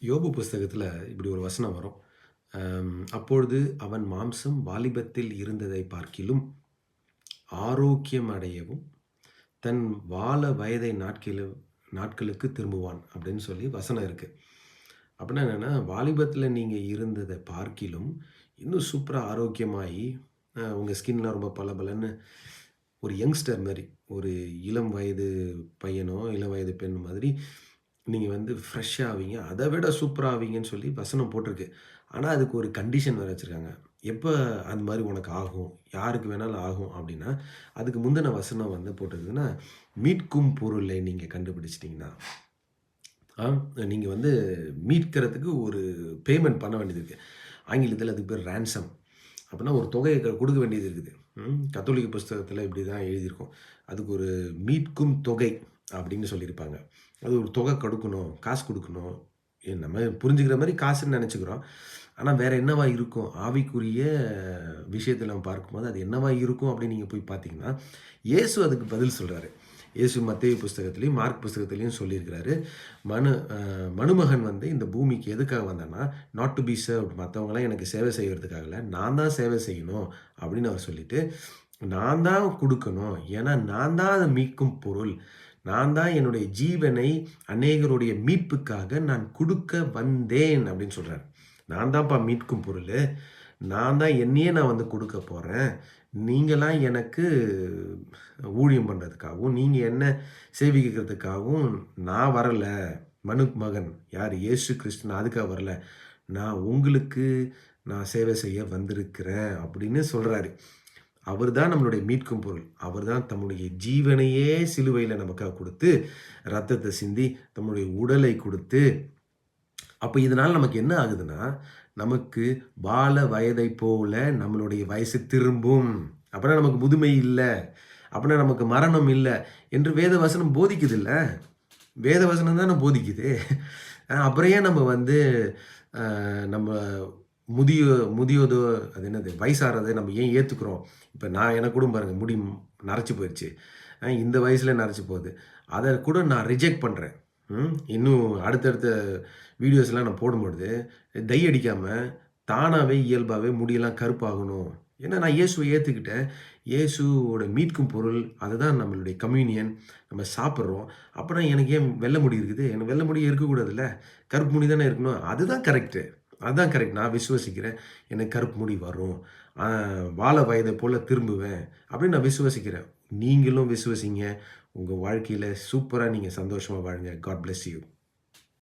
யோபு புஸ்தகத்துல இப்படி ஒரு வசனம் வரும். அப்பொழுது அவன் மாம்சம் வாலிபத்தில் இருந்ததை பார்க்கிலும் ஆரோக்கியம் அடையவும், தன் வால வயதை நாட்களுக்கு திரும்புவான் அப்படின்னு சொல்லி வசனம் இருக்கு. அப்படின்னா என்னன்னா, வாலிபத்துல நீங்க இருந்ததை பார்க்கிலும் இன்னும் சூப்பரா ஆரோக்கியமாயி, உங்க ஸ்கின்லாம் ரொம்ப பளபளன்னு ஒரு யங்ஸ்டர் மாரி, ஒரு இளம் வயது பையனோ, இளம் வயது பெண் மாதிரி நீங்க வந்து ஃப்ரெஷ்ஷா ஆவீங்க. அத விட சூப்பரா ஆவீங்கன்னு சொல்லி வசனம் போட்டிருக்கு. ஆனா, அதுக்கு ஒரு கண்டிஷன் வேற வச்சிருக்காங்க. எப்ப அந்த மாரி உனக்கு ஆகும்? யாருக்கு வேணாலும் ஆகும் அப்டின்னா, அதுக்கு முந்தின வசனம் வந்து போட்டிருக்குதுன்னா, மீட்கும் பொருளை நீங்க கண்டுபிடிச்சிட்டீங்கன்னா, ஆ நீங்க வந்து மீட்கிறதுக்கு ஒரு பேமெண்ட் பண்ண வேண்டியது இருக்கு. ஆங்கிலத்தில அதுக்கு பேர் ரான்சம். அப்பன்னா ஒரு தொகைய குடுக்க வேண்டியது இருக்குது. கத்தோலிக்க புஸ்தகத்தில இப்படிதான் எழுதியிருக்கும். அதுக்கு ஒரு மீட்கும் தொகை அப்படின்னு சொல்லியிருப்பாங்க. அது ஒரு தொகை கொடுக்கணும், காசு குடுக்கணும். நம்ம புரிஞ்சுக்கிற மாரி காசுன்னு நெனச்சுக்கிறோம். ஆனா வேற என்னவா இருக்கும்? ஆவிக்குரிய விஷயத்துல நம்ம பார்க்கும்போது, அது என்னவா இருக்கும் அப்படின்னு நீங்க போய் பார்த்தீங்கன்னா, இயேசு அதுக்கு பதில் சொல்றாரு. இயேசு மத்தேயு புஸ்தகத்திலயும், மார்க் புஸ்தகத்திலயும் சொல்லியிருக்கிறாரு. மனு அ மனுமகன் வந்து இந்த பூமிக்கு எதுக்காக வந்தார்ன்னா, நாட் டூ பி சர்வ்ட் மத்தவங்கலாம் எனக்கு சேவை செய்றதுக்காக இல்ல. நான் தான் சேவை செய்யணும் அப்படின்னு அவர் சொல்லிட்டு, நான் தான் குடுக்கணும். ஏன்னா நான் தான் அத மீட்கும் பொருள். நான் தான் என்னுடைய ஜீவனை அநேகருடைய மீட்புக்காக நான் குடுக்க வந்தேன் அப்படின்னு சொல்றாரு. நான் தான்ப்பா மீட்கும் பொருளு. நான் தான் என்னையே நான் வந்து குடுக்க போறேன். நீங்கலாம் எனக்கு ஊழியம் பண்றதுக்காகவும், நீங்க என்ன சேவிக்கிறதுக்காகவும் நான் வரல. மகன் யாரு? இயேசு கிறிஸ்து. நான் அதுக்காக வரல. நான் உங்களுக்கு நான் சேவை செய்ய வந்திருக்கிறேன் அப்படின்னு சொல்றாரு. அவர் தான் நம்மளுடைய மீட்கும் பொருள். அவர் தான் தம்முடைய ஜீவனையே சிலுவையில நமக்காக குடுத்து, ரத்தத்த சிந்தி, தம்முடைய உடலை குடுத்து, அப்ப இதனால நமக்கு என்ன ஆகுதுன்னா, நமக்கு பால வயதைப் போல நம்மளுடைய வயசு திரும்பும். அப்பன்னா நமக்கு முதுமை இல்ல. அப்பன்னா நமக்கு மரணம் இல்ல. என்று வேத வசனம் போதிக்குதுல்ல. வேத வசனம் தான போதிக்குது. அப்புறம் ஏன் நம்ம வந்து நம்ம முதிய முதியோதோ அது என்னது வயசாறத நம்ம ஏன் ஏத்துக்கிறோம்? இப்ப நான் எனக்கு கூட பாருங்க முடி நரைச்சு போயிருச்சு. இந்த வயசுல நரைச்சு போகுது. அத கூட நான் ரிஜெக்ட் பண்றேன். இன்னும் அடுத்தடுத்த வீடியோஸ்லாம் நான் போடும்பொழுது, தை அடிக்காம தானாவே இயல்பாவே முடியெல்லாம் கருப்பாகணும். ஏன்னா நான் இயேசுவ ஏத்துக்கிட்டேன். இயேசுவோட மீட்கும் பொருள் அதுதான் நம்மளுடைய கம்யூனியன். நம்ம சாப்பிடுறோம். அப்பன்னா எனக்கு ஏன் வெள்ள முடி இருக்குது? எனக்கு வெள்ள முடி இருக்கக்கூடாதுல்ல. கருப்பு முடி தானே இருக்கணும். அதுதான் கரெக்ட்டு. அதான் கரெக்ட். நான் விசுவசிக்கிறேன். எனக்கு கருப்பு முடி வரும். ஆ வால வயதை போல திரும்புவேன். அப்படின்னு நான் விசுவசிக்கிறேன். நீங்களும் விசுவசிங்க. உங்க வாழ்க்கையில சூப்பரா நீங்க சந்தோஷமா வாழுங்க. God bless you.